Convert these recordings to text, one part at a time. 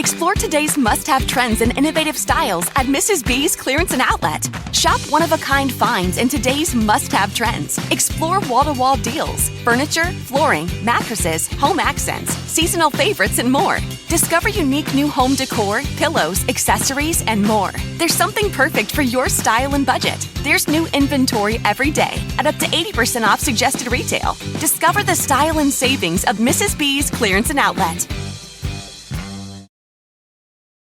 Explore today's must-have trends and innovative styles at Mrs. B's Clearance and Outlet. Shop one-of-a-kind finds in today's must-have trends. Explore wall-to-wall deals, furniture, flooring, mattresses, home accents, seasonal favorites, and more. Discover unique new home decor, pillows, accessories, and more. There's something perfect for your style and budget. There's new inventory every day at up to 80% off suggested retail. Discover the style and savings of Mrs. B's Clearance and Outlet.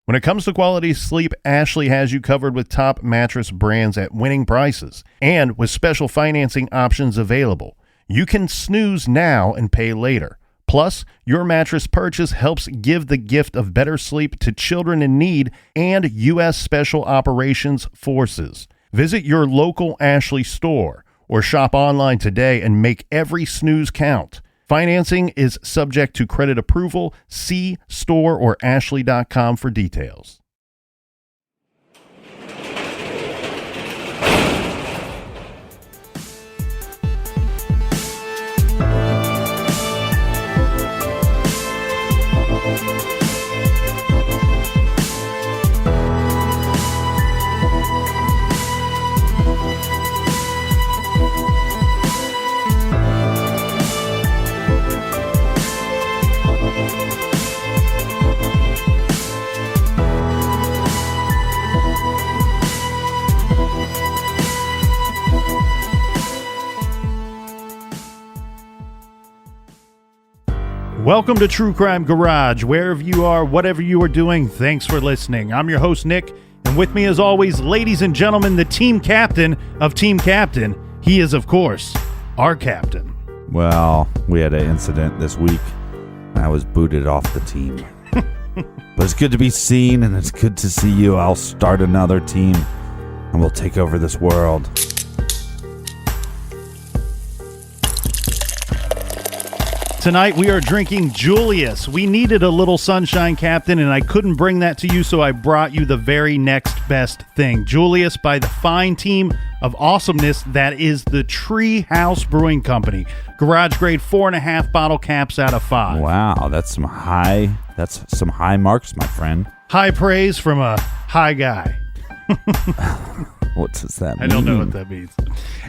When it comes to quality sleep, Ashley has you covered with top mattress brands at winning prices and with special financing options available. You can snooze now and pay later. Plus, your mattress purchase helps give the gift of better sleep to children in need and U.S. Special Operations Forces. Visit your local Ashley store or shop online today and make every snooze count. Financing is subject to credit approval. See store or ashley.com for details. Welcome to True Crime Garage. Wherever you are, whatever you are doing, thanks for listening. I'm your host, Nick, and with me as always, ladies and gentlemen, the team captain of Team Captain. He is, of course, our captain. Well, we had an incident this week. I was booted off the team. But it's good to be seen, and it's good to see you. I'll start another team, and we'll take over this world. Tonight we are drinking Julius. We needed a little sunshine, Captain, and I couldn't bring that to you, so I brought you the very next best thing. Julius by the fine team of awesomeness that is the Tree House Brewing Company. Garage grade 4.5 bottle caps out of 5. Wow, that's some high marks, my friend. High praise from a high guy. What does that mean? I don't know what that means.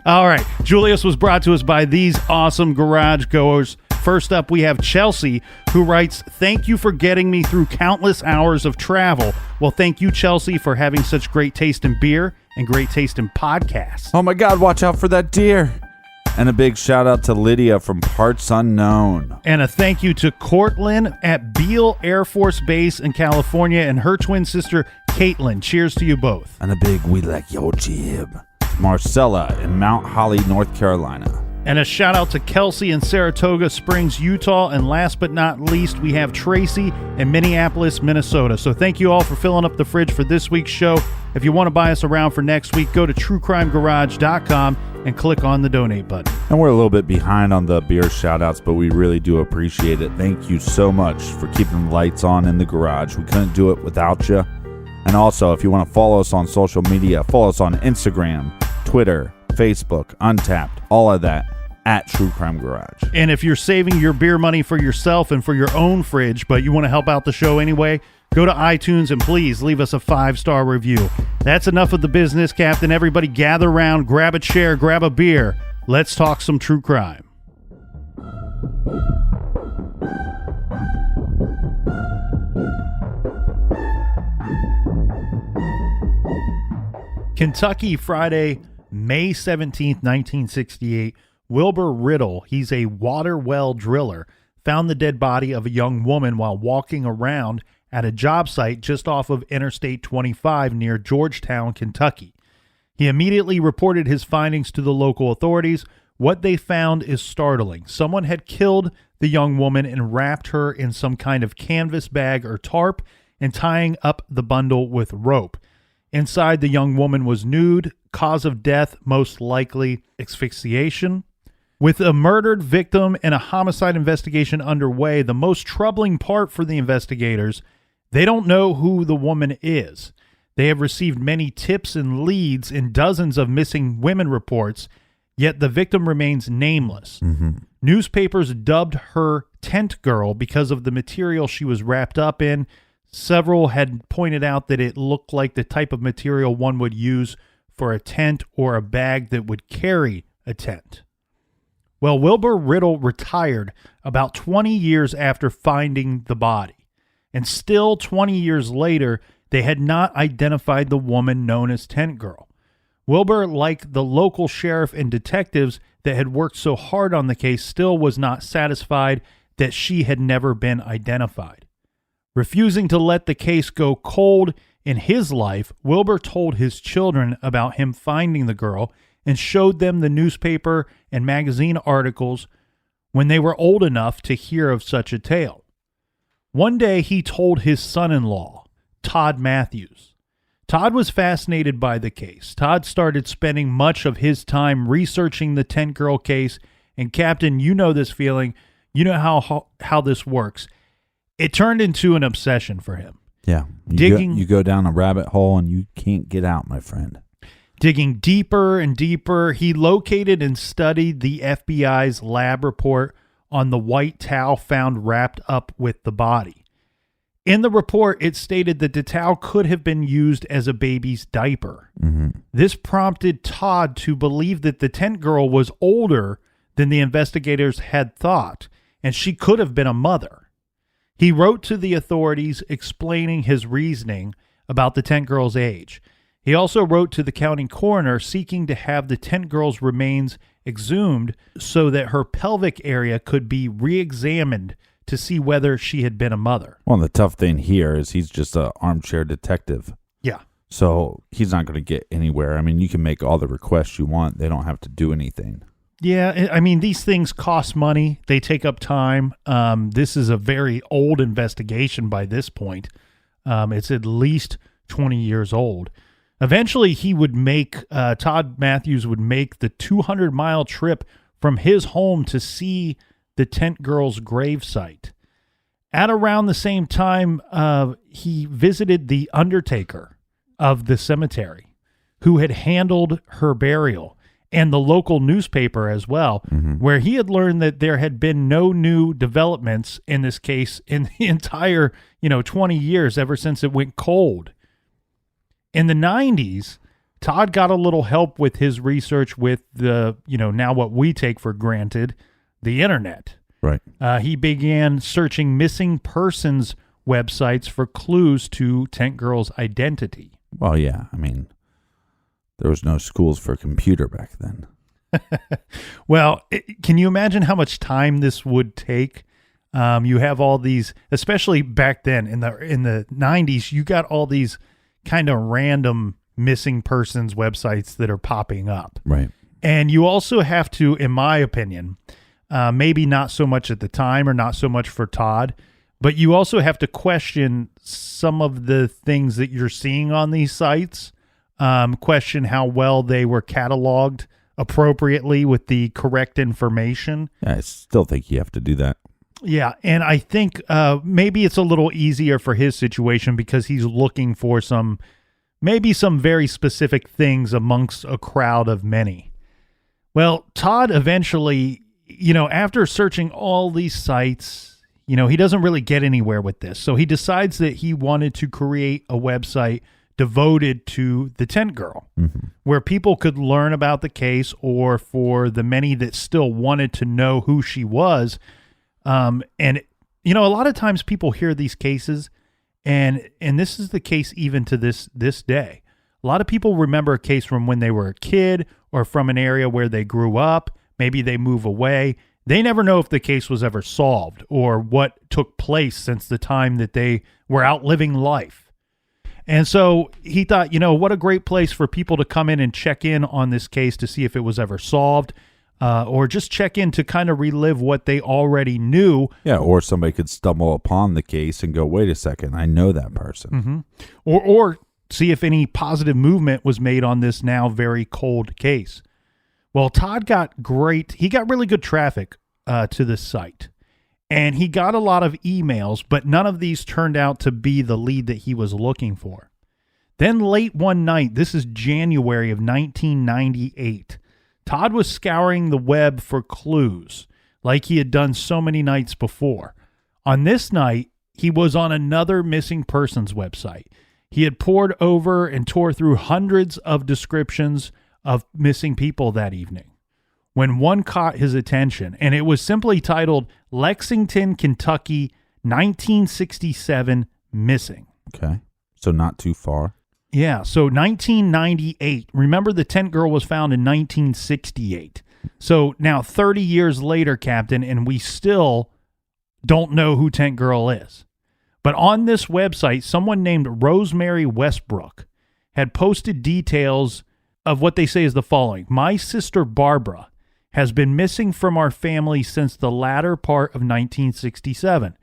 All right. Julius was brought to us by these awesome garage goers. First up, we have Chelsea, who writes, "Thank you for getting me through countless hours of travel." Well, thank you, Chelsea, for having such great taste in beer and great taste in podcasts. Oh my God, watch out for that deer. And a big shout out to Lydia from Parts Unknown. And a thank you to Cortland at Beale Air Force Base in California and her twin sister, Caitlin. Cheers to you both. And a big "we like your jib" to Marcella in Mount Holly, North Carolina. And a shout out to Kelsey in Saratoga Springs, Utah. And last but not least, we have Tracy in Minneapolis, Minnesota. So thank you all for filling up the fridge for this week's show. If you want to buy us around for next week, go to truecrimegarage.com and click on the donate button. And we're a little bit behind on the beer shout outs, but we really do appreciate it. Thank you so much for keeping the lights on in the garage. We couldn't do it without you. And also, if you want to follow us on social media, follow us on Instagram, Twitter, Facebook, Untapped, all of that at True Crime Garage. And if you're saving your beer money for yourself and for your own fridge, but you want to help out the show anyway, go to iTunes and please leave us a 5-star review. That's enough of the business, Captain. Everybody gather around, grab a chair, grab a beer. Let's talk some true crime. Kentucky, Friday, May 17th, 1968. Wilbur Riddle, he's a water well driller, found the dead body of a young woman while walking around at a job site just off of Interstate 25 near Georgetown, Kentucky. He immediately reported his findings to the local authorities. What they found is startling. Someone had killed the young woman and wrapped her in some kind of canvas bag or tarp and tying up the bundle with rope. Inside, the young woman was nude. Cause of death, most likely asphyxiation. With a murdered victim and a homicide investigation underway, the most troubling part for the investigators, they don't know who the woman is. They have received many tips and leads in dozens of missing women reports, yet the victim remains nameless. Newspapers dubbed her Tent Girl because of the material she was wrapped up in. Several had pointed out that it looked like the type of material one would use for a tent or a bag that would carry a tent. Well, Wilbur Riddle retired about 20 years after finding the body, and still 20 years later, they had not identified the woman known as Tent Girl. Wilbur, like the local sheriff and detectives that had worked so hard on the case, still was not satisfied that she had never been identified. Refusing to let the case go cold in his life, Wilbur told his children about him finding the girl and showed them the newspaper and magazine articles when they were old enough to hear of such a tale. One day he told his son-in-law, Todd Matthews. Todd was fascinated by the case. Todd started spending much of his time researching the Tent Girl case, and Captain, you know this feeling. You know how this works. It turned into an obsession for him. Yeah. You go down a rabbit hole and you can't get out, my friend. Digging deeper and deeper, he located and studied the FBI's lab report on the white towel found wrapped up with the body. In the report, it stated that the towel could have been used as a baby's diaper. Mm-hmm. This prompted Todd to believe that the Tent Girl was older than the investigators had thought, and she could have been a mother. He wrote to the authorities explaining his reasoning about the Tent Girl's age. He also wrote to the county coroner seeking to have the Tent Girl's remains exhumed so that her pelvic area could be re-examined to see whether she had been a mother. Well, the tough thing here is he's just an armchair detective. Yeah. So he's not going to get anywhere. I mean, you can make all the requests you want. They don't have to do anything. Yeah, I mean, these things cost money. They take up time. This is a very old investigation by this point. It's at least 20 years old. Eventually, Todd Matthews would make the 200-mile trip from his home to see the Tent Girl's gravesite. At around the same time, he visited the undertaker of the cemetery, who had handled her burial, and the local newspaper as well, where he had learned that there had been no new developments in this case in the entire, 20 years ever since it went cold. In the 90s, Todd got a little help with his research with the, now what we take for granted, the internet. Right. He began searching missing persons websites for clues to Tent Girl's identity. Well, yeah. I mean, there was no schools for computer back then. Well, can you imagine how much time this would take? You have all these, especially back then in the 90s, you got all these kind of random missing persons websites that are popping up. Right. And you also have to, in my opinion, maybe not so much at the time or not so much for Todd, but you also have to question some of the things that you're seeing on these sites. Question how well they were cataloged appropriately with the correct information. Yeah, I still think you have to do that. Yeah, and I think maybe it's a little easier for his situation because he's looking for some very specific things amongst a crowd of many. Well, Todd eventually, after searching all these sites, he doesn't really get anywhere with this. So he decides that he wanted to create a website devoted to the Tent Girl, where people could learn about the case, or for the many that still wanted to know who she was. And a lot of times people hear these cases, and this is the case even to this day. A lot of people remember a case from when they were a kid or from an area where they grew up. Maybe they move away. They never know if the case was ever solved or what took place since the time that they were out living life. And so he thought, what a great place for people to come in and check in on this case to see if it was ever solved, or just check in to kind of relive what they already knew. Yeah, or somebody could stumble upon the case and go, wait a second, I know that person. Or see if any positive movement was made on this now very cold case. Well, Todd got really good traffic to this site. And he got a lot of emails, but none of these turned out to be the lead that he was looking for. Then late one night, this is January of 1998, Todd was scouring the web for clues like he had done so many nights before. On this night, he was on another missing persons website. He had pored over and tore through hundreds of descriptions of missing people that evening when one caught his attention, and it was simply titled Lexington, Kentucky, 1967 Missing. Okay. So not too far. Yeah, so 1998. Remember, the tent girl was found in 1968. So now 30 years later, Captain, and we still don't know who tent girl is. But on this website, someone named Rosemary Westbrook had posted details of what they say is the following. My sister Barbara has been missing from our family since the latter part of 1967.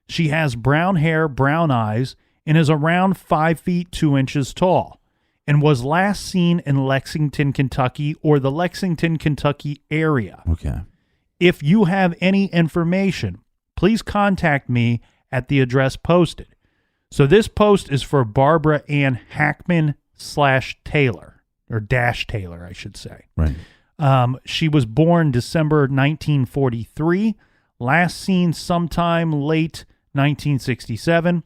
She has brown hair, brown eyes, and is around 5 feet 2 inches tall, and was last seen in Lexington, Kentucky, or the Lexington, Kentucky area. Okay. If you have any information, please contact me at the address posted. So this post is for Barbara Ann Hackman /Taylor, or Dash Taylor, I should say. Right. She was born December 1943, last seen sometime late 1967.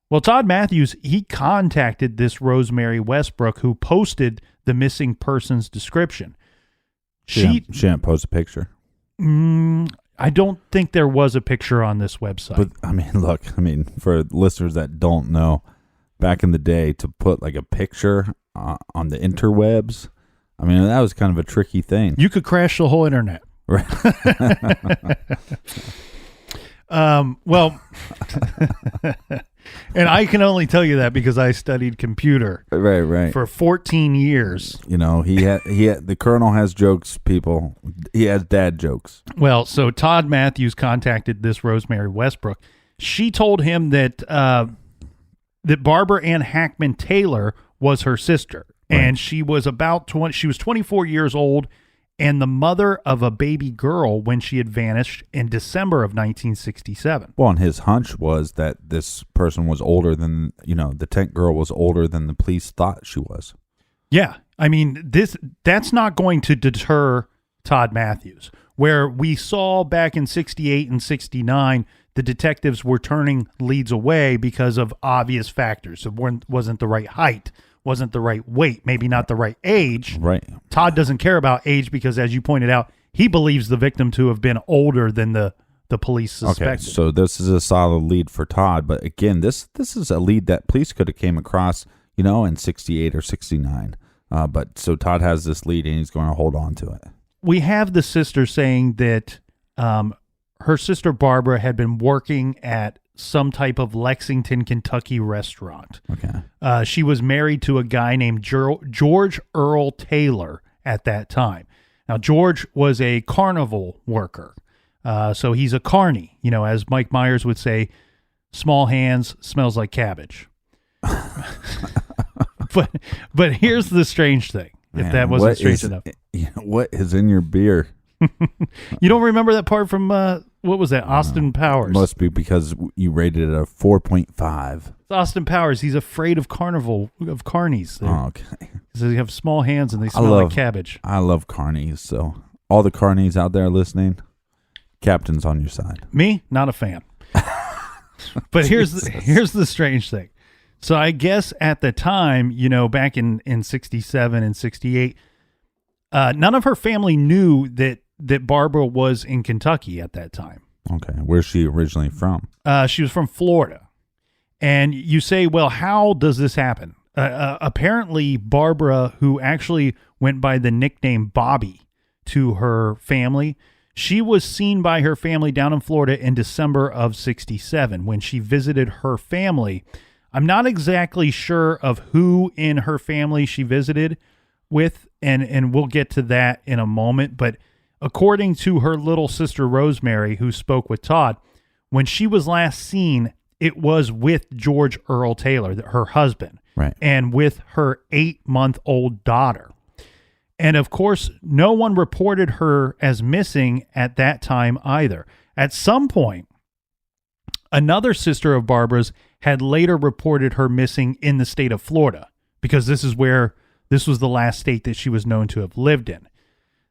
Well, Todd Matthews, he contacted this Rosemary Westbrook who posted the missing person's description. She didn't post a picture. I don't think there was a picture on this website. But, look, for listeners that don't know, back in the day, to put like a picture on the interwebs, that was kind of a tricky thing. You could crash the whole internet. Right. Well, and I can only tell you that because I studied computer right for 14 years. He had the Colonel has jokes, people. He has dad jokes. Well, so Todd Matthews contacted this Rosemary Westbrook. She told him that that Barbara Ann Hackman Taylor was her sister, and she was about 20. She was 24 years old, and the mother of a baby girl when she had vanished in December of 1967. Well, and his hunch was that this person was older than, the tent girl was older than the police thought she was. Yeah. That's not going to deter Todd Matthews. Where we saw back in 68 and 69, the detectives were turning leads away because of obvious factors. It wasn't the right height, wasn't the right weight, maybe not the right age. Right. Todd doesn't care about age because, as you pointed out, he believes the victim to have been older than the police suspected. Okay, so this is a solid lead for Todd. But again, this is a lead that police could have came across, in 68 or 69. But so Todd has this lead and he's going to hold on to it. We have the sister saying that her sister Barbara had been working at some type of Lexington, Kentucky restaurant. Okay. She was married to a guy named George Earl Taylor at that time. Now, George was a carnival worker. So he's a carny, as Mike Myers would say, small hands, smells like cabbage. But here's the strange thing, if that wasn't strange enough. What is in your beer? You don't remember that part from, what was that, Austin Powers? Must be because you rated it a 4.5. It's Austin Powers. He's afraid of carnies. Oh, okay. So they have small hands and they smell like cabbage. I love carnies, so all the carnies out there listening, Captain's on your side. Me, not a fan. But here's the strange thing. So I guess at the time, back in 67 and 68, none of her family knew that Barbara was in Kentucky at that time. Okay. Where's she originally from? She was from Florida. And you say, well, how does this happen? Apparently, Barbara, who actually went by the nickname Bobby to her family, she was seen by her family down in Florida in December of 67 when she visited her family. I'm not exactly sure of who in her family she visited with, and we'll get to that in a moment. But according to her little sister Rosemary, who spoke with Todd, when she was last seen, it was with George Earl Taylor, her husband, right, and with her 8-month-old daughter. And of course, no one reported her as missing at that time either. At some point, another sister of Barbara's had later reported her missing in the state of Florida, because this was the last state that she was known to have lived in.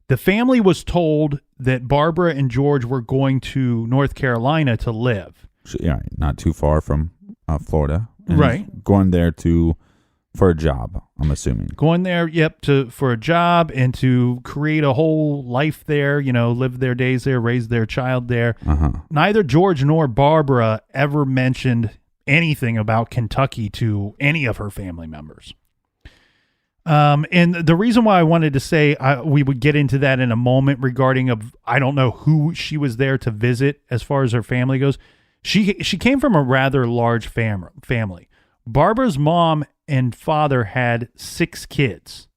The family was told that Barbara and George were going to North Carolina to live. Yeah, not too far from Florida. And Right. he's going there for a job, I'm assuming. Going there, yep, for a job and to create a whole life there, live their days there, raise their child there. Uh-huh. Neither George nor Barbara ever mentioned anything about Kentucky to any of her family members. And the reason why I wanted to say we would get into that in a moment regarding I don't know who she was there to visit as far as her family goes. She came from a rather large family. Barbara's mom and father had 6 kids.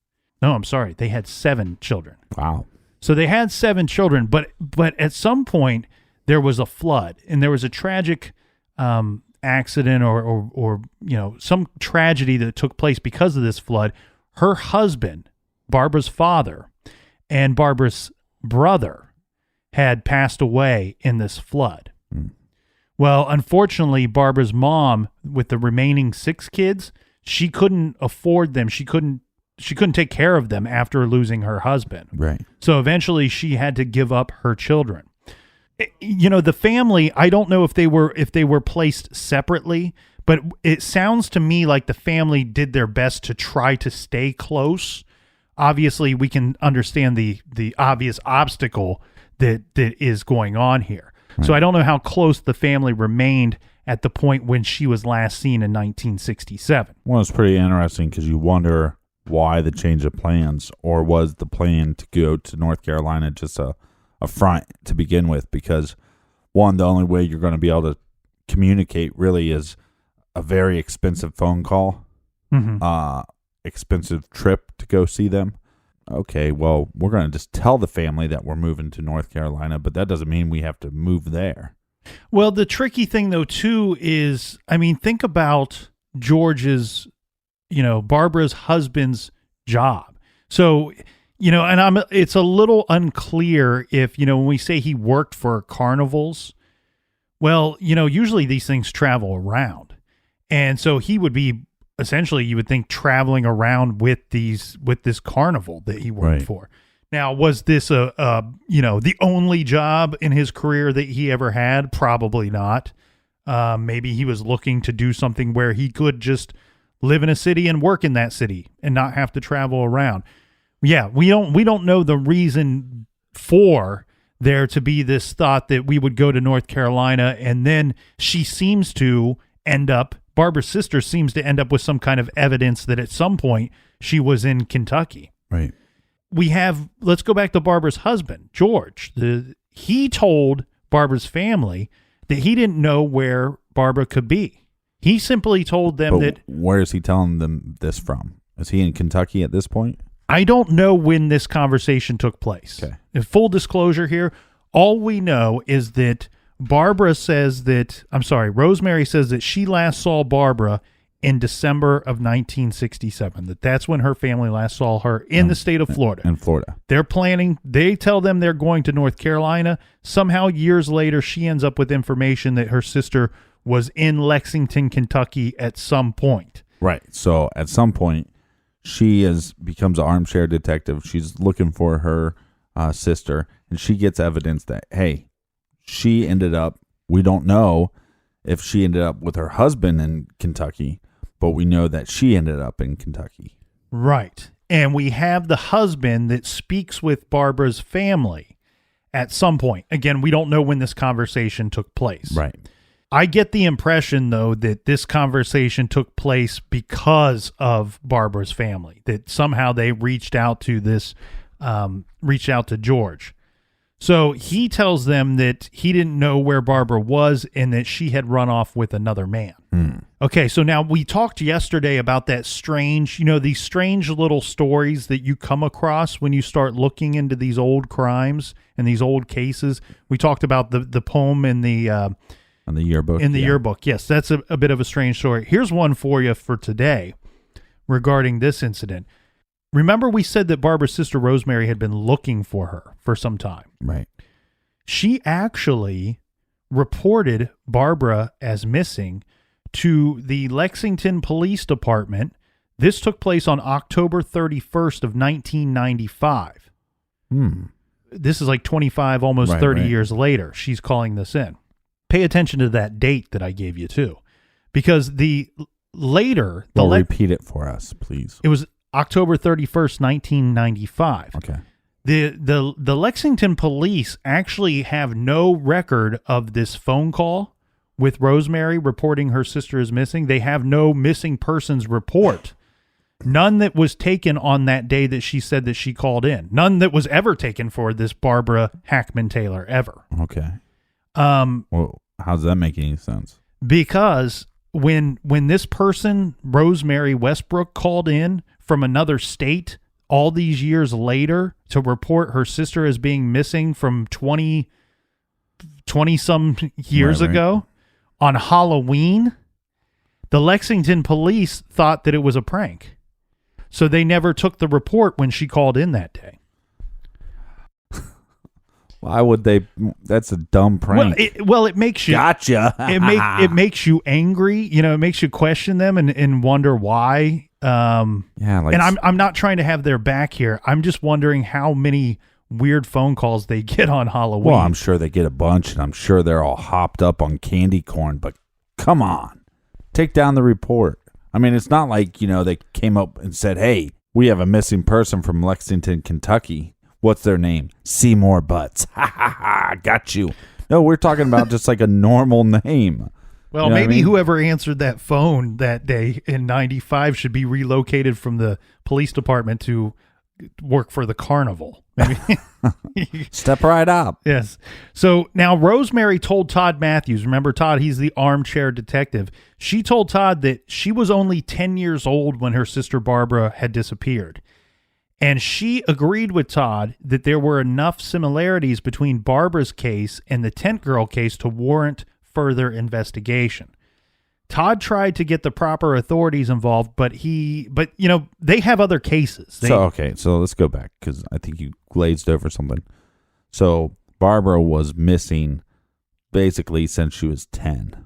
No, I'm sorry. They had 7 children. Wow. So they had 7 children, but at some point there was a flood and there was a tragic accident or some tragedy that took place because of this flood. Her husband, Barbara's father, and Barbara's brother had passed away in this flood. Well, unfortunately, Barbara's mom, with the remaining 6 kids, she couldn't afford them. She couldn't take care of them after losing her husband. Right. So eventually she had to give up her children. The family, I don't know if they were placed separately, but it sounds to me like the family did their best to try to stay close. Obviously, we can understand the obvious obstacle that is going on here. Right. So I don't know how close the family remained at the point when she was last seen in 1967. Well, it's pretty interesting because you wonder why the change of plans, or was the plan to go to North Carolina just a front to begin with? Because, one, the only way you're going to be able to communicate really is a very expensive phone call, expensive trip to go see them. Okay, well, we're going to just tell the family that we're moving to North Carolina, but that doesn't mean we have to move there. Well, the tricky thing, though, too, is, think about George's, Barbara's husband's job. So, and it's a little unclear if, when we say he worked for carnivals, well, usually these things travel around. And so he would be essentially, you would think, traveling around with this carnival that he worked for. Now, was this the only job in his career that he ever had? Probably not. Maybe he was looking to do something where he could just live in a city and work in that city and not have to travel around. Yeah, we don't know the reason for there to be this thought that we would go to North Carolina, and then she seems to end up, Barbara's sister seems to end up with some kind of evidence that at some point she was in Kentucky. Right. Let's go back to Barbara's husband, George. He told Barbara's family that he didn't know where Barbara could be. He simply told them that... Where is he telling them this from? Is he in Kentucky at this point? I don't know when this conversation took place. Okay. In full disclosure here, all we know is that Rosemary says that she last saw Barbara in December of 1967. That's when her family last saw her in the state of Florida. In Florida. They tell them they're going to North Carolina. Somehow years later, she ends up with information that her sister was in Lexington, Kentucky at some point. Right. So at some point, she becomes an armchair detective. She's looking for her sister, and she gets evidence that, hey, she ended up, we don't know if she ended up with her husband in Kentucky, but we know that she ended up in Kentucky. Right. And we have the husband that speaks with Barbara's family at some point. Again, we don't know when this conversation took place. Right. I get the impression, though, that this conversation took place because of Barbara's family, that somehow they reached out to George. So he tells them that he didn't know where Barbara was and that she had run off with another man. Okay, so now we talked yesterday about that strange, these strange little stories that you come across when you start looking into these old crimes and these old cases. We talked about the poem in the yearbook. In the yearbook, yes, that's a bit of a strange story. Here's one for you for today regarding this incident. Remember we said that Barbara's sister Rosemary had been looking for her for some time. Right. She actually reported Barbara as missing to the Lexington Police Department. This took place on October 31st of 1995. This is like 25, almost 30 years later. She's calling this in. pay attention to that date that I gave you too, because repeat it for us, please. It was October 31st, 1995. Okay. The Lexington police actually have no record of this phone call with Rosemary reporting her sister is missing. They have no missing persons report. None that was taken on that day that she said that she called in. None that was ever taken for this Barbara Hackman Taylor ever. Okay. Well, how does that make any sense? Because when this person, Rosemary Westbrook, called in from another state all these years later to report her sister as being missing from 20 some years ago on Halloween, the Lexington police thought that it was a prank. So they never took the report when she called in that day. Why would they? That's a dumb prank. Well, it makes you gotcha. it makes you angry. You know, it makes you question them and wonder why. And I'm not trying to have their back here. I'm just wondering how many weird phone calls they get on Halloween. Well, I'm sure they get a bunch, and I'm sure they're all hopped up on candy corn. But come on, take down the report. I mean, it's not like, they came up and said, "Hey, we have a missing person from Lexington, Kentucky. What's their name? Seymour Butts." Ha ha ha! Got you. No, we're talking about just like a normal name. Well, maybe whoever answered that phone that day in 95 should be relocated from the police department to work for the carnival. Maybe. Step right up. Yes. So now Rosemary told Todd Matthews, remember Todd, he's the armchair detective. She told Todd that she was only 10 years old when her sister Barbara had disappeared. And she agreed with Todd that there were enough similarities between Barbara's case and the Tent Girl case to warrant further investigation. Todd tried to get the proper authorities involved, but they have other cases. So let's go back, because I think you glazed over something. So Barbara was missing basically since she was 10.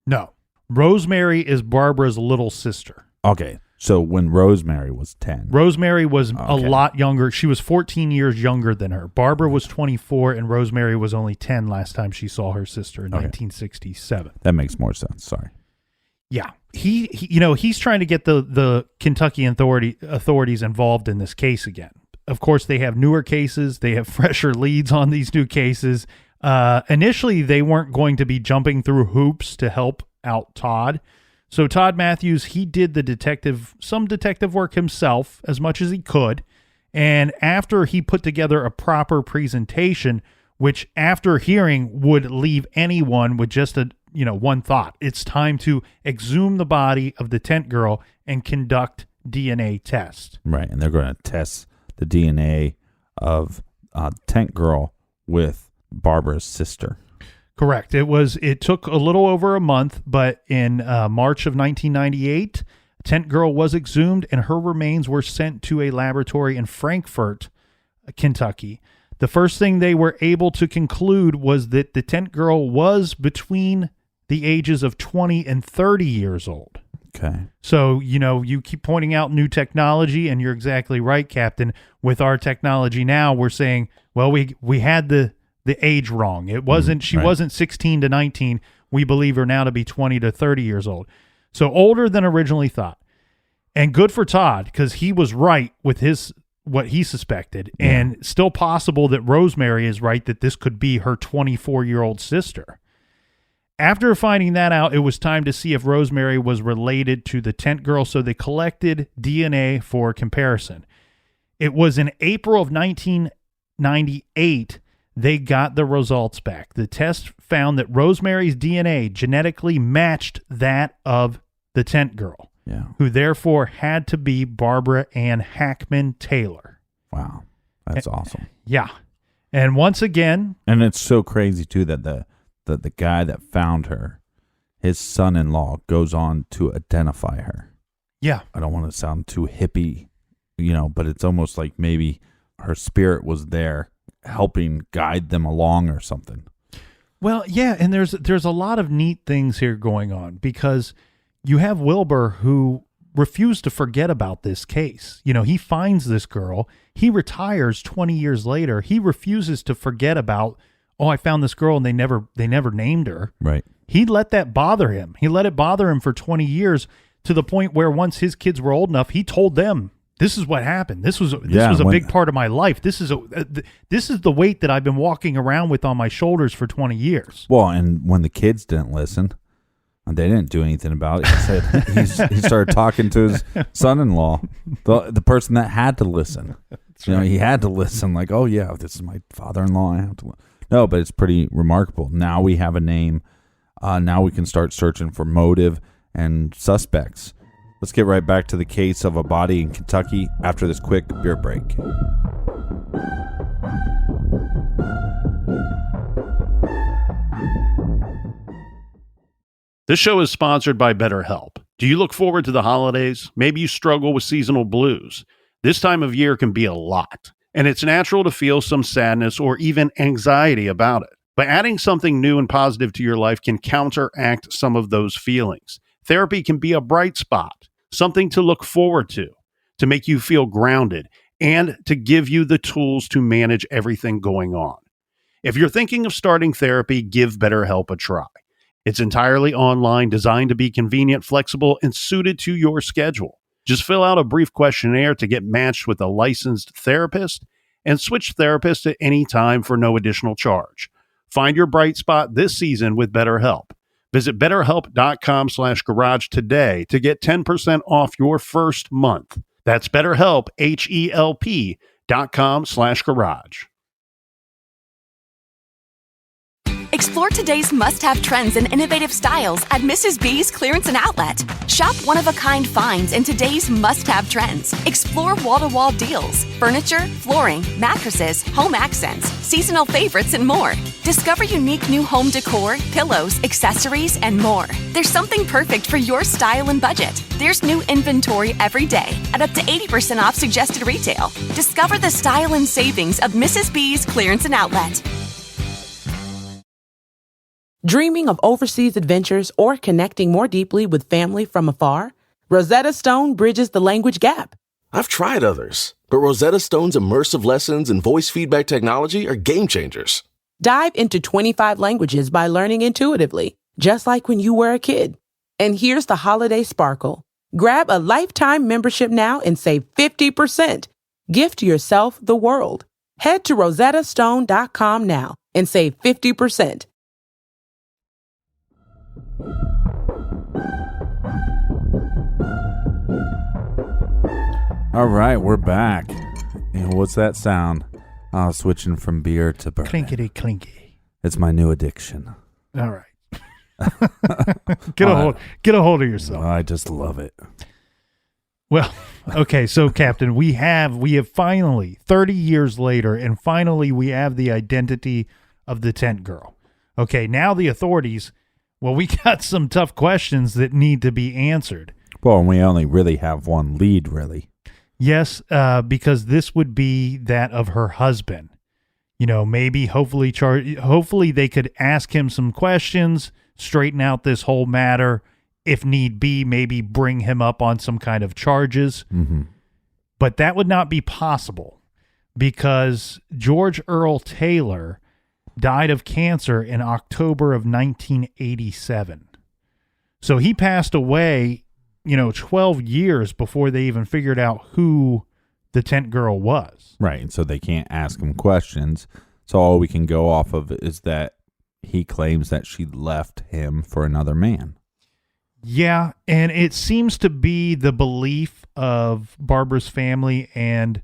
No. Rosemary is Barbara's little sister. Okay. So when Rosemary was 10. Rosemary was a lot younger. She was 14 years younger than her. Barbara was 24, and Rosemary was only 10 last time she saw her sister in 1967. That makes more sense. Sorry. Yeah. He's trying to get the Kentucky authorities involved in this case again. Of course, they have newer cases. They have fresher leads on these new cases. Initially, they weren't going to be jumping through hoops to help out Todd. So Todd Matthews, he did some detective work himself as much as he could. And after he put together a proper presentation, which after hearing would leave anyone with just one thought. It's time to exhume the body of the Tent Girl and conduct DNA tests. Right. And they're going to test the DNA of Tent Girl with Barbara's sister. Correct. It took a little over a month, but in March of 1998, Tent Girl was exhumed and her remains were sent to a laboratory in Frankfort, Kentucky. The first thing they were able to conclude was that the Tent Girl was between the ages of 20 and 30 years old. Okay. So, you keep pointing out new technology, and you're exactly right, Captain. With our technology now, we're saying, well, we had the age wrong. It wasn't, she wasn't 16 to 19. We believe her now to be 20 to 30 years old. So older than originally thought. And good for Todd, because he was right with what he suspected. Yeah. And still possible that Rosemary is right, that this could be her 24-year-old sister. After finding that out, it was time to see if Rosemary was related to the Tent Girl, so they collected DNA for comparison. It was in April of 1998 they got the results back. The test found that Rosemary's DNA genetically matched that of the Tent Girl, who therefore had to be Barbara Ann Hackman Taylor. Wow. That's awesome. Yeah. And once again... And it's so crazy, too, that the guy that found her, his son-in-law, goes on to identify her. Yeah. I don't want to sound too hippie, but it's almost like maybe her spirit was there helping guide them along or something. Well, yeah, and there's a lot of neat things here going on, because you have Wilbur, who refused to forget about this case. He finds this girl, he retires 20 years later, he refuses to forget about oh, I found this girl and they never named her. Right. He let that bother him. He let it bother him for 20 years to the point where once his kids were old enough, he told them, this is what happened. This was a big part of my life. This is the weight that I've been walking around with on my shoulders for 20 years. Well, and when the kids didn't listen, and they didn't do anything about it, he said he started talking to his son-in-law, the person that had to listen. He had to listen. Like, oh yeah, this is my father-in-law. I have to. No, but it's pretty remarkable. Now we have a name. Now we can start searching for motive and suspects. Let's get right back to the case of a body in Kentucky after this quick beer break. This show is sponsored by BetterHelp. Do you look forward to the holidays? Maybe you struggle with seasonal blues. This time of year can be a lot, and it's natural to feel some sadness or even anxiety about it. But adding something new and positive to your life can counteract some of those feelings. Therapy can be a bright spot, something to look forward to make you feel grounded, and to give you the tools to manage everything going on. If you're thinking of starting therapy, give BetterHelp a try. It's entirely online, designed to be convenient, flexible, and suited to your schedule. Just fill out a brief questionnaire to get matched with a licensed therapist and switch therapists at any time for no additional charge. Find your bright spot this season with BetterHelp. Visit BetterHelp.com/garage today to get 10% off your first month. That's BetterHelp, HELP.com/garage. Explore today's must-have trends and innovative styles at Mrs. B's Clearance and Outlet. Shop one-of-a-kind finds in today's must-have trends. Explore wall-to-wall deals, furniture, flooring, mattresses, home accents, seasonal favorites, and more. Discover unique new home decor, pillows, accessories, and more. There's something perfect for your style and budget. There's new inventory every day at up to 80% off suggested retail. Discover the style and savings of Mrs. B's Clearance and Outlet. Dreaming of overseas adventures or connecting more deeply with family from afar? Rosetta Stone bridges the language gap. I've tried others, but Rosetta Stone's immersive lessons and voice feedback technology are game changers. Dive into 25 languages by learning intuitively, just like when you were a kid. And here's the holiday sparkle. Grab a lifetime membership now and save 50%. Gift yourself the world. Head to rosettastone.com now and save 50%. All right, we're back. And what's that sound? Switching from beer to bourbon. Clinkety clinky. It's my new addiction. All right. Get a hold of yourself. I just love it. Well, okay, so Captain, we have finally 30 years later, and finally we have the identity of the tent girl. Okay, now the authorities. Well, we got some tough questions that need to be answered. Well, and we only really have one lead, really. Yes, because this would be that of her husband. Maybe hopefully they could ask him some questions, straighten out this whole matter. If need be, maybe bring him up on some kind of charges. Mm-hmm. But that would not be possible because George Earl Taylor died of cancer in October of 1987. So he passed away 12 years before they even figured out who the tent girl was. Right, and so they can't ask him questions. So all we can go off of is that he claims that she left him for another man. Yeah, and it seems to be the belief of Barbara's family and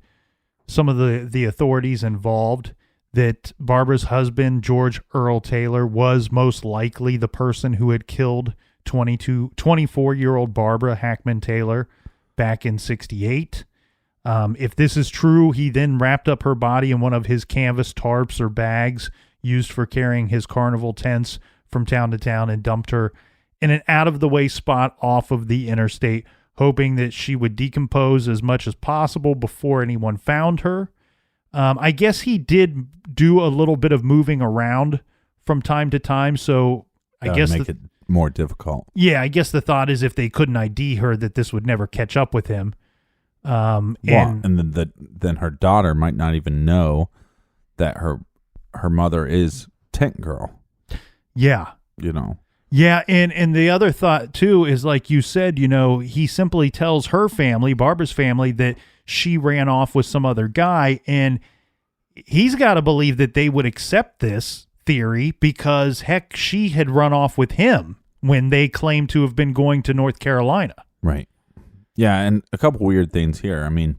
some of the authorities involved that Barbara's husband, George Earl Taylor, was most likely the person who had killed 24-year-old Barbara Hackman Taylor back in 1968. If this is true, he then wrapped up her body in one of his canvas tarps or bags used for carrying his carnival tents from town to town and dumped her in an out-of-the-way spot off of the interstate, hoping that she would decompose as much as possible before anyone found her. I guess he did do a little bit of moving around from time to time, so I guess make it more difficult. Yeah, I guess the thought is if they couldn't ID her, that this would never catch up with him. And then her daughter might not even know that her mother is tent girl. Yeah. You know. Yeah, and the other thought too is, like you said, he simply tells her family, Barbara's family, that she ran off with some other guy, and he's got to believe that they would accept this theory because, heck, she had run off with him when they claimed to have been going to North Carolina. Right. Yeah, and a couple weird things here. I mean,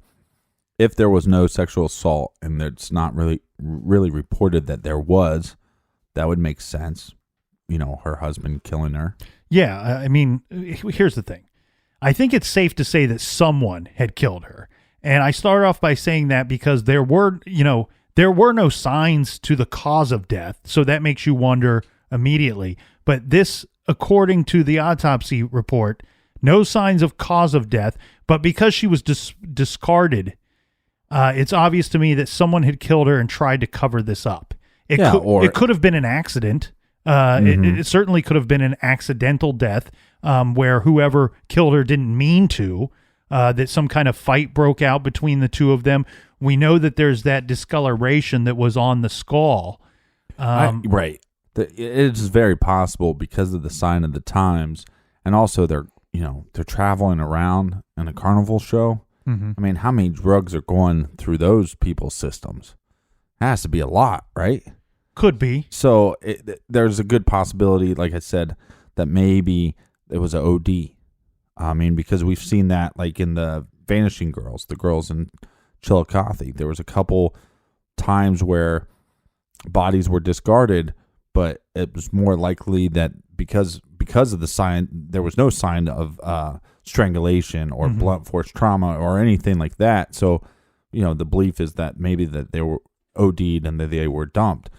if there was no sexual assault and it's not really reported that there was, that would make sense. Her husband killing her. Yeah, I mean, here's the thing. I think it's safe to say that someone had killed her. And I start off by saying that because there were no signs to the cause of death, so that makes you wonder immediately. But this, according to the autopsy report, no signs of cause of death, but because she was discarded, it's obvious to me that someone had killed her and tried to cover this up. It could have been an accident. It certainly could have been an accidental death where whoever killed her didn't mean to, that some kind of fight broke out between the two of them. We know that there's that discoloration that was on the skull. Right. It's very possible because of the sign of the times, and also they're traveling around in a carnival show. Mm-hmm. I mean, how many drugs are going through those people's systems? It has to be a lot, right? Could be. So there's a good possibility, like I said, that maybe it was an OD. I mean, because we've seen that like in the Vanishing Girls, the girls in Chillicothe. There was a couple times where bodies were discarded, but it was more likely that because of the sign, there was no sign of strangulation or blunt force trauma or anything like that. So, the belief is that maybe that they were OD'd and that they were dumped.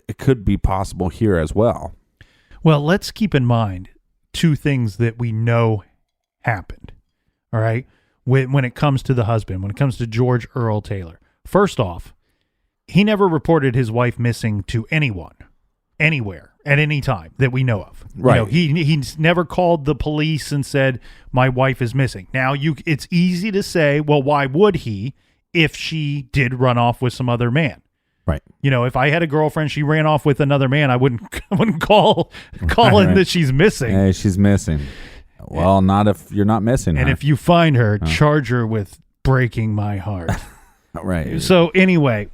It could be possible here as well. Well, let's keep in mind two things that we know happened. All right. When it comes to the husband, when it comes to George Earl Taylor, first off, he never reported his wife missing to anyone, anywhere, at any time that we know of. Right. He's never called the police and said, my wife is missing. Now, it's easy to say, well, why would he if she did run off with some other man? Right. If I had a girlfriend, she ran off with another man, I wouldn't call in that she's missing. Hey, she's missing. Well, not if you're not missing her. And if you find her, charge her with breaking my heart. Right. So anyway,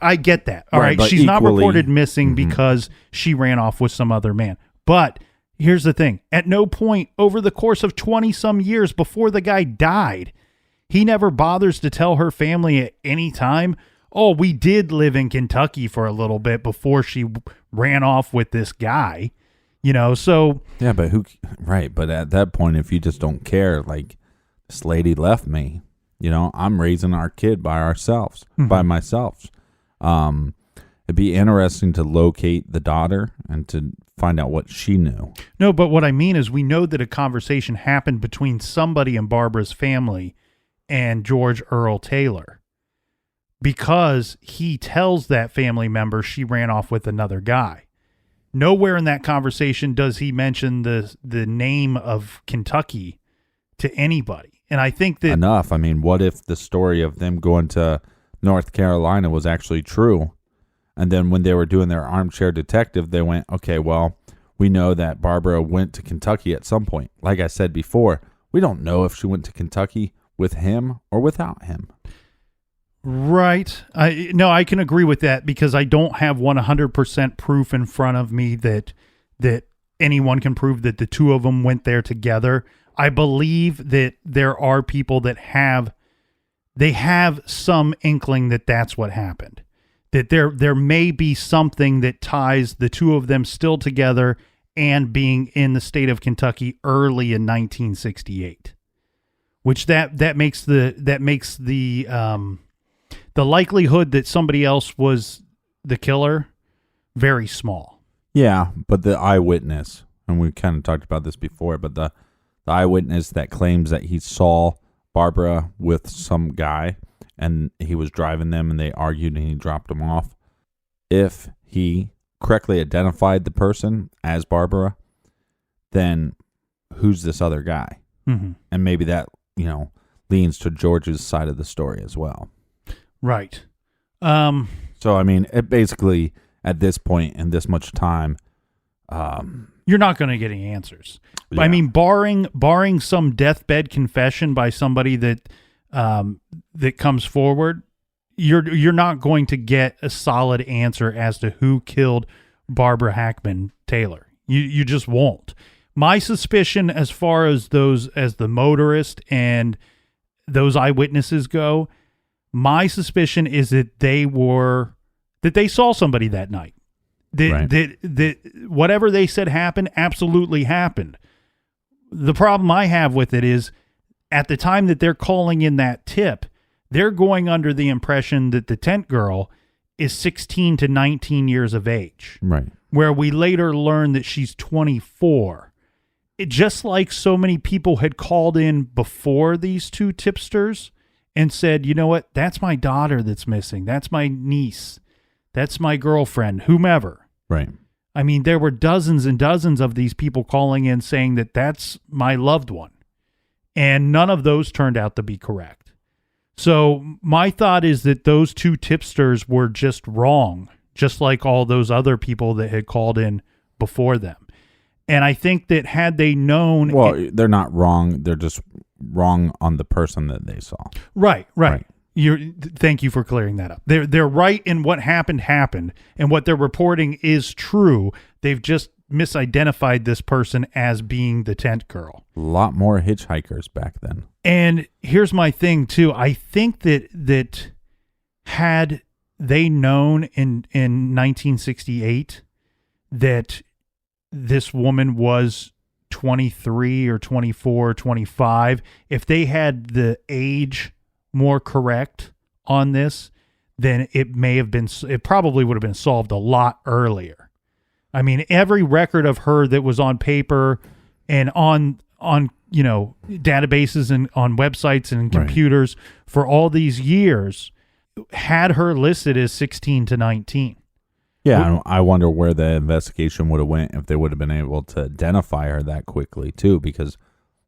I get that. All right. She's not reported missing because she ran off with some other man. But here's the thing. At no point over the course of 20 some years before the guy died, he never bothers to tell her family at any time, oh, we did live in Kentucky for a little bit before she ran off with this guy, so. Yeah, but but at that point, if you just don't care, like, this lady left me, I'm raising our kid by ourselves, by myself. It'd be interesting to locate the daughter and to find out what she knew. No, but what I mean is we know that a conversation happened between somebody in Barbara's family and George Earl Taylor. Because he tells that family member she ran off with another guy. Nowhere in that conversation does he mention the name of Kentucky to anybody. And I think that... Enough. I mean, what if the story of them going to North Carolina was actually true? And then when they were doing their armchair detective, they went, okay, well, we know that Barbara went to Kentucky at some point. Like I said before, we don't know if she went to Kentucky with him or without him. Right. I can agree with that because I don't have 100% proof in front of me that anyone can prove that the two of them went there together. I believe that there are people that have some inkling that that's what happened. That there may be something that ties the two of them still together and being in the state of Kentucky early in 1968. Which that makes the likelihood that somebody else was the killer very small. Yeah, but the eyewitness, and we kind of talked about this before, but the eyewitness that claims that he saw Barbara with some guy and he was driving them and they argued and he dropped him off. If he correctly identified the person as Barbara, then who's this other guy? Mm-hmm. And maybe that, leans to George's side of the story as well. Right. So, I mean, it basically at this point and this much time, you're not going to get any answers. Yeah. I mean, barring some deathbed confession by somebody that comes forward, you're not going to get a solid answer as to who killed Barbara Hackman Taylor. You just won't. My suspicion, as far as the motorist and those eyewitnesses go, my suspicion is that they saw somebody that night. That whatever they said happened absolutely happened. The problem I have with it is, at the time that they're calling in that tip, they're going under the impression that the tent girl is 16 to 19 years of age. Right. Where we later learn that she's 24. Just like so many people had called in before these two tipsters and said, you know what, that's my daughter that's missing. That's my niece. That's my girlfriend, whomever. Right. I mean, there were dozens and dozens of these people calling in saying that that's my loved one. And none of those turned out to be correct. So my thought is that those two tipsters were just wrong, just like all those other people that had called in before them. And I think that had they known... Well, they're not wrong. They're just wrong on the person that they saw. Right. Thank you for clearing that up. They're right in what happened, and what they're reporting is true. They've just misidentified this person as being the tent girl. A lot more hitchhikers back then. And here's my thing too. I think that had they known in 1968 that this woman was 23 or 24 or 25, if they had the age more correct on this, then it probably would have been solved a lot earlier. I mean, every record of her that was on paper and on databases and on websites and computers for all these years had her listed as 16 to 19. Yeah, I wonder where the investigation would have went if they would have been able to identify her that quickly too, because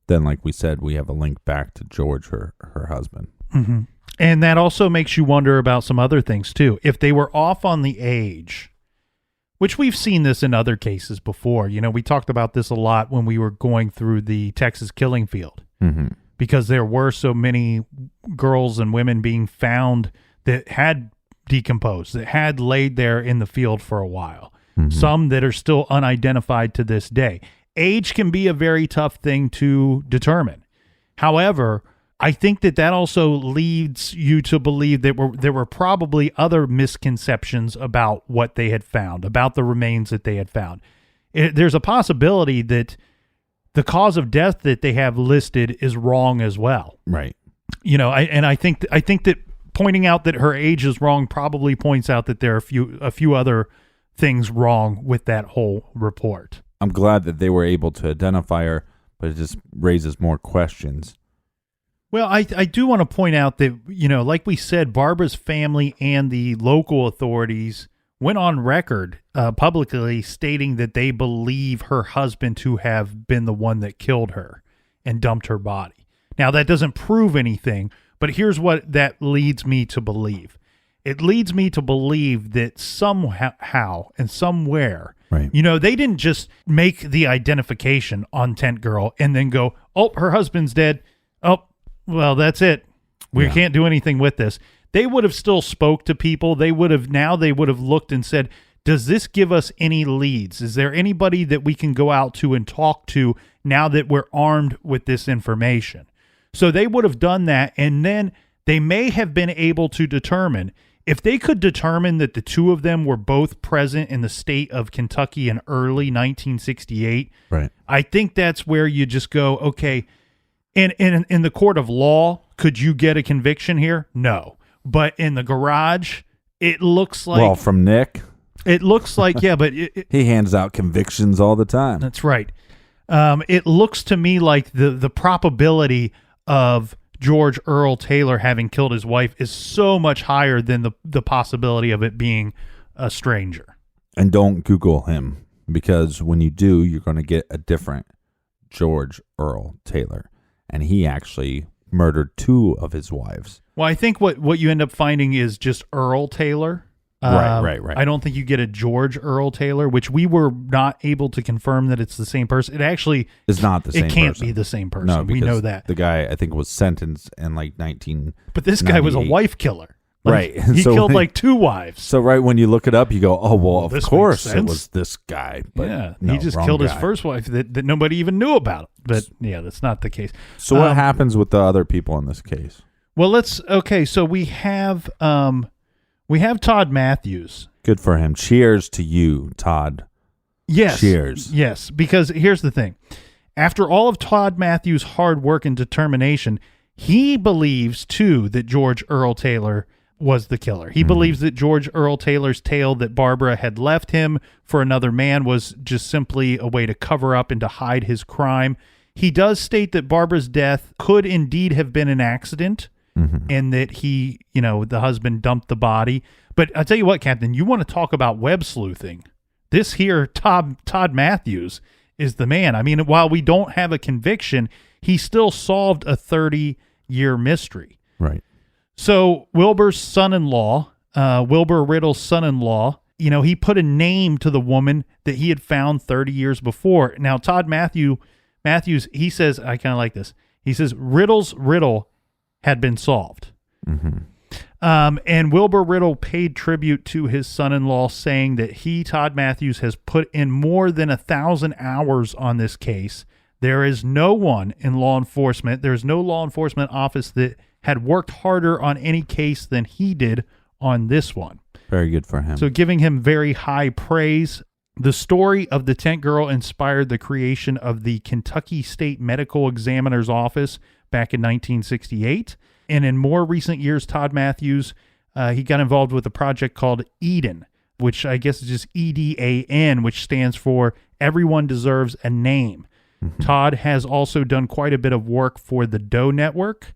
then, like we said, we have a link back to George, her husband. Mm-hmm. And that also makes you wonder about some other things too. If they were off on the age, which we've seen this in other cases before. We talked about this a lot when we were going through the Texas killing field, because there were so many girls and women being found that had decomposed, that had laid there in the field for a while. Some that are still unidentified to this day. Age can be a very tough thing to determine. However, I think that also leads you to believe that there were probably other misconceptions about what they had found, about the remains that they had found. There's a possibility that the cause of death that they have listed is wrong as well. Right. I think that pointing out that her age is wrong probably points out that there are a few other things wrong with that whole report. I'm glad that they were able to identify her, but it just raises more questions. Well, I do want to point out that, like we said, Barbara's family and the local authorities went on record publicly stating that they believe her husband to have been the one that killed her and dumped her body. Now, that doesn't prove anything, but here's what that leads me to believe. It leads me to believe that somehow and somewhere, they didn't just make the identification on Tent Girl and then go, oh, her husband's dead. Oh, well, that's it. We can't do anything with this. They would have still spoke to people. They would have looked and said, does this give us any leads? Is there anybody that we can go out to and talk to now that we're armed with this information? So they would have done that, and then they may have been able to determine, if they could determine that the two of them were both present in the state of Kentucky in early 1968, I think that's where you just go, okay, in the court of law, could you get a conviction here? No. But in the garage, it looks like... Well, from Nick? It looks like, yeah, but... he hands out convictions all the time. That's right. It looks to me like the probability of George Earl Taylor having killed his wife is so much higher than the possibility of it being a stranger. And don't Google him, because when you do, you're going to get a different George Earl Taylor. And he actually murdered two of his wives. Well, I think what you end up finding is just Earl Taylor. Right. I don't think you get a George Earl Taylor, which we were not able to confirm that it's the same person. It actually is not the same person. It can't be the same person. No, we know that. The guy, I think, was sentenced in like 19. But this guy was a wife killer. Right. He killed like 2 wives. So right when you look it up, you go, oh, well, of This course makes it sense. was this guy. But yeah, no, he just wrong killed his guy. first wife that nobody even knew about. But yeah, that's not the case. So what happens with the other people in this case? Well, so we have Todd Matthews. Good for him. Cheers to you, Todd. Yes. Cheers. Yes, because here's the thing. After all of Todd Matthews' hard work and determination, he believes, too, that George Earl Taylor was the killer. He believes that George Earl Taylor's tale that Barbara had left him for another man was just simply a way to cover up and to hide his crime. He does state that Barbara's death could indeed have been an accident and that he, the husband dumped the body. But I'll tell you what, Captain, you want to talk about web sleuthing. This here, Todd Matthews, is the man. I mean, while we don't have a conviction, he still solved a 30-year mystery. Right. So Wilbur's son-in-law, Wilbur Riddle's son-in-law, he put a name to the woman that he had found 30 years before. Now, Todd Matthews, he says, I kind of like this. He says, Riddle's riddle had been solved. And Wilbur Riddle paid tribute to his son-in-law, saying that Todd Matthews, has put in more than 1,000 hours on this case. There is no one in law enforcement. There's no law enforcement office that had worked harder on any case than he did on this one. Very good for him. So giving him very high praise. The story of the tent girl inspired the creation of the Kentucky State Medical Examiner's Office back in 1968. And in more recent years, Todd Matthews, he got involved with a project called Eden, which I guess is just EDAN, which stands for Everyone Deserves a Name. Todd has also done quite a bit of work for the Doe Network,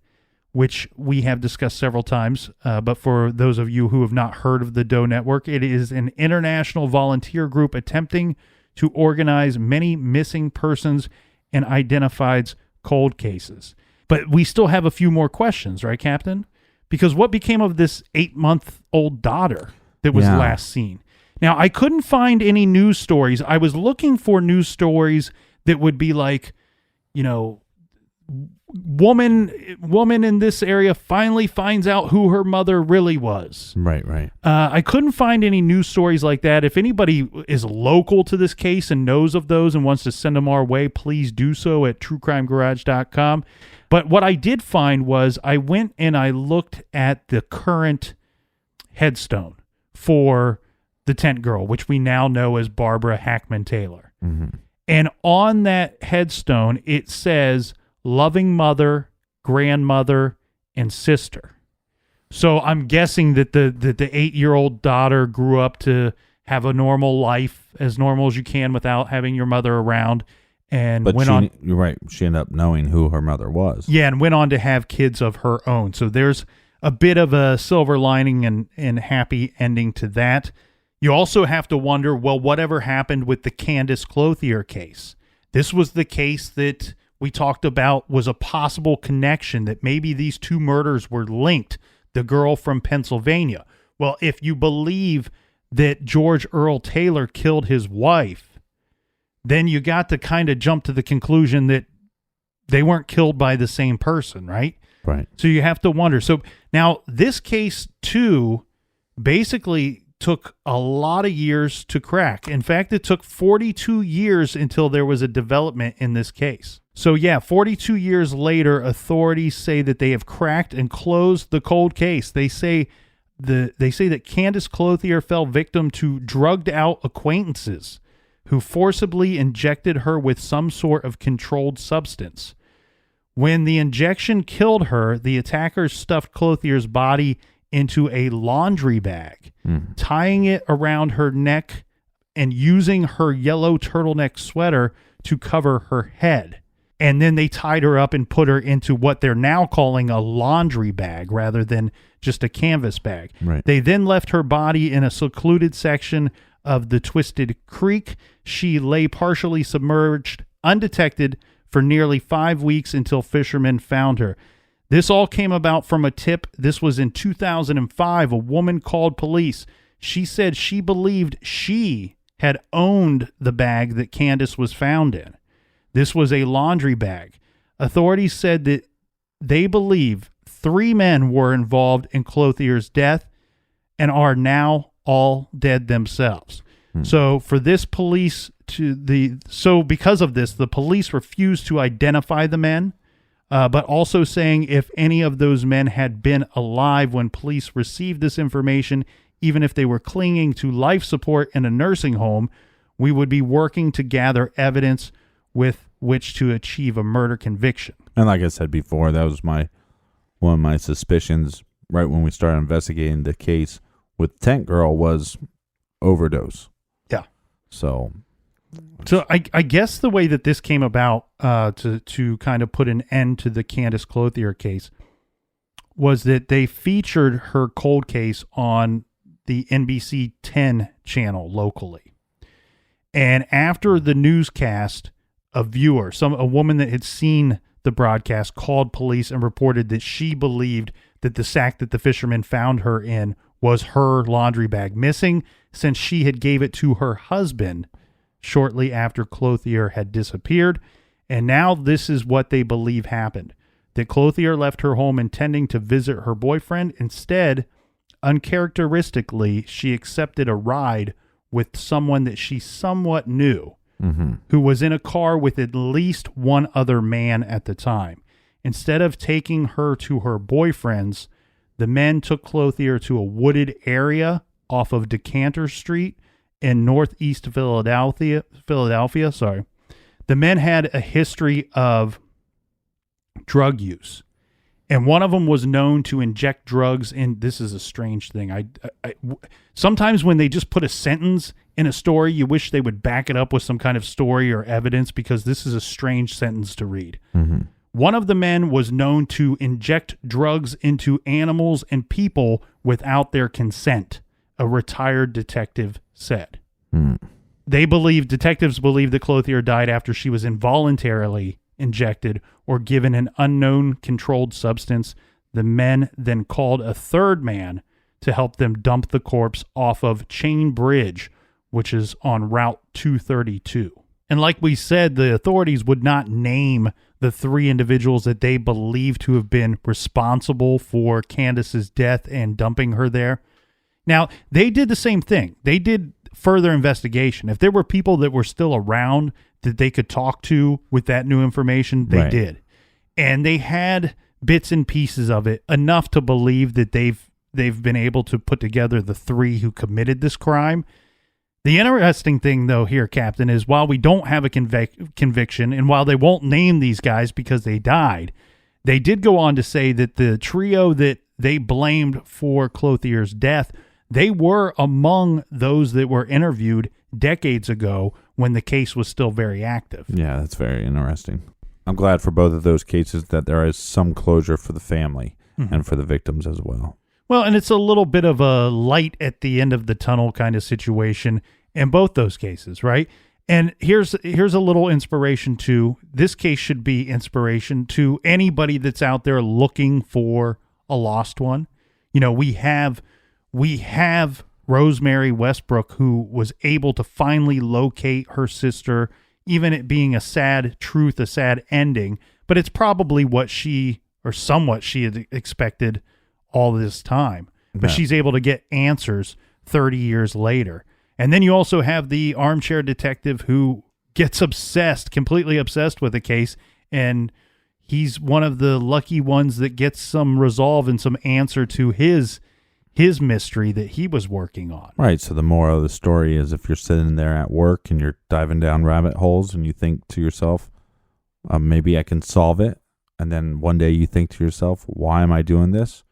which we have discussed several times. But for those of you who have not heard of the Doe Network, it is an international volunteer group attempting to organize many missing persons and identified cold cases. But we still have a few more questions, right, Captain? Because what became of this 8-month-old daughter that was last seen? Now, I couldn't find any news stories. I was looking for news stories that would be like, woman in this area finally finds out who her mother really was. Right. I couldn't find any news stories like that. If anybody is local to this case and knows of those and wants to send them our way, please do so at truecrimegarage.com. But what I did find was I went and I looked at the current headstone for the tent girl, which we now know as Barbara Hackman Taylor. And on that headstone, it says loving mother, grandmother, and sister. So I'm guessing that the 8-year-old daughter grew up to have a normal life, as normal as you can without having your mother around. And you're right. She ended up knowing who her mother was. Yeah, and went on to have kids of her own. So there's a bit of a silver lining and happy ending to that. You also have to wonder, well, whatever happened with the Candace Clothier case? This was the case that we talked about was a possible connection, that maybe these 2 murders were linked, the girl from Pennsylvania. Well, if you believe that George Earl Taylor killed his wife, then you got to kind of jump to the conclusion that they weren't killed by the same person, right? Right. So you have to wonder. So now this case, too, basically took a lot of years to crack. In fact, it took 42 years until there was a development in this case. So yeah, 42 years later, authorities say that they have cracked and closed the cold case. They say that Candace Clothier fell victim to drugged out acquaintances who forcibly injected her with some sort of controlled substance. When the injection killed her, the attackers stuffed Clothier's body into a laundry bag, tying it around her neck and using her yellow turtleneck sweater to cover her head. And then they tied her up and put her into what they're now calling a laundry bag rather than just a canvas bag. Right. They then left her body in a secluded section of the Twisted Creek. She lay partially submerged, undetected, for nearly 5 weeks until fishermen found her. This all came about from a tip. This was in 2005. A woman called police. she said she believed she had owned the bag that Candace was found in. This was a laundry bag. Authorities said that they believe 3 men were involved in Clothier's death and are now all dead themselves. So for this because of this, the police refused to identify the men, but also saying if any of those men had been alive when police received this information, even if they were clinging to life support in a nursing home, we would be working to gather evidence with which to achieve a murder conviction. And like I said before, that was one of my suspicions right when we started investigating the case with Tent Girl was overdose. Yeah. So I guess the way that this came about to kind of put an end to the Candace Clothier case was that they featured her cold case on the NBC 10 channel locally. And after the newscast, a woman that had seen the broadcast called police and reported that she believed that the sack that the fisherman found her in was her laundry bag missing, since she had gave it to her husband shortly after Clothier had disappeared. And now this is what they believe happened. That Clothier left her home intending to visit her boyfriend. Instead, uncharacteristically, she accepted a ride with someone that she somewhat knew, who was in a car with at least one other man at the time. Instead of taking her to her boyfriend's, the men took Clothier to a wooded area off of Decanter Street in northeast Philadelphia. The men had a history of drug use, and one of them was known to inject drugs in. This is a strange thing. I sometimes when they just put a sentence in a story, you wish they would back it up with some kind of story or evidence, because this is a strange sentence to read. One of the men was known to inject drugs into animals and people without their consent, a retired detective said. Detectives believe that Clothier died after she was involuntarily injected or given an unknown controlled substance. The men then called a third man to help them dump the corpse off of Chain Bridge, which is on Route 232. And like we said, the authorities would not name the 3 individuals that they believe to have been responsible for Candace's death and dumping her there. Now, they did the same thing. They did further investigation. If there were people that were still around that they could talk to with that new information, they did. And they had bits and pieces of it, enough to believe that they've been able to put together the 3 who committed this crime. The interesting thing, though, here, Captain, is while we don't have a conviction, and while they won't name these guys because they died, they did go on to say that the trio that they blamed for Clothier's death, they were among those that were interviewed decades ago when the case was still very active. Yeah, that's very interesting. I'm glad for both of those cases that there is some closure for the family and for the victims as well. Well, and it's a little bit of a light at the end of the tunnel kind of situation in both those cases, right? And here's a little inspiration too. This case should be inspiration to anybody that's out there looking for a lost one. You know, we have Rosemary Westbrook, who was able to finally locate her sister, even it being a sad truth, a sad ending, but it's probably what she had expected all this time. But she's able to get answers 30 years later. And then you also have the armchair detective who gets completely obsessed with a case, and he's one of the lucky ones that gets some resolve and some answer to his mystery that he was working on. Right. So the moral of the story is, if you're sitting there at work and you're diving down rabbit holes and you think to yourself, maybe I can solve it. And then one day you think to yourself, why am I doing this?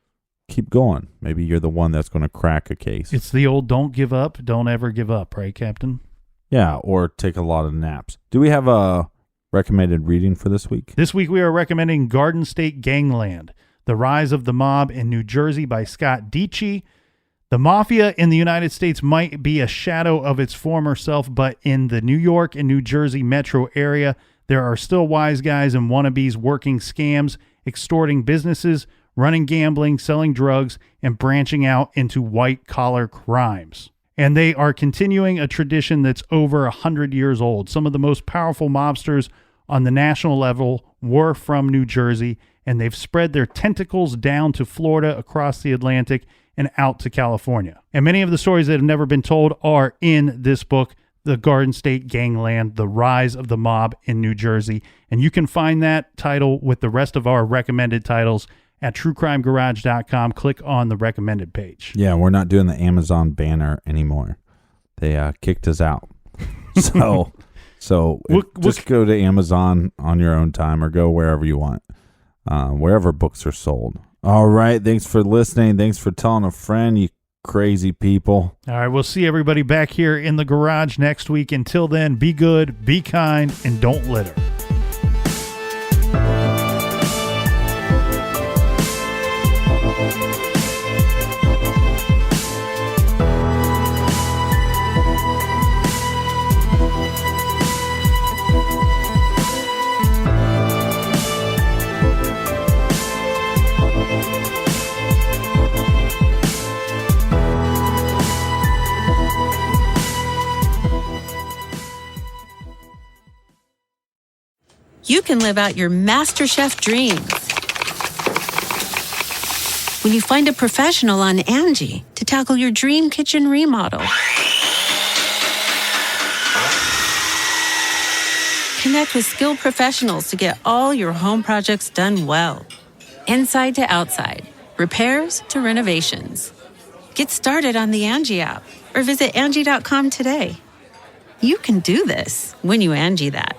Keep going. Maybe you're the one that's going to crack a case. It's the old don't give up, don't ever give up, right, Captain? Yeah, or take a lot of naps. Do we have a recommended reading for this week? This week we are recommending Garden State Gangland, The Rise of the Mob in New Jersey by Scott Dietschy. The mafia in the United States might be a shadow of its former self, but in the New York and New Jersey metro area, there are still wise guys and wannabes working scams, extorting businesses, running gambling, selling drugs, and branching out into white-collar crimes. And they are continuing a tradition that's over 100 years old. Some of the most powerful mobsters on the national level were from New Jersey, and they've spread their tentacles down to Florida, across the Atlantic, and out to California. And many of the stories that have never been told are in this book, The Garden State Gangland, The Rise of the Mob in New Jersey. And you can find that title with the rest of our recommended titles at truecrimegarage.com. Click on the recommended page. Yeah, we're not doing the Amazon banner anymore. They kicked us out. So just go to Amazon on your own time, or go wherever you want, wherever books are sold. All right. Thanks for listening. Thanks for telling a friend, you crazy people. All right. We'll see everybody back here in the garage next week. Until then, be good, be kind, and don't litter. You can live out your MasterChef dreams when you find a professional on Angie to tackle your dream kitchen remodel. Connect with skilled professionals to get all your home projects done well. Inside to outside, repairs to renovations. Get started on the Angie app or visit Angie.com today. You can do this when you Angie that.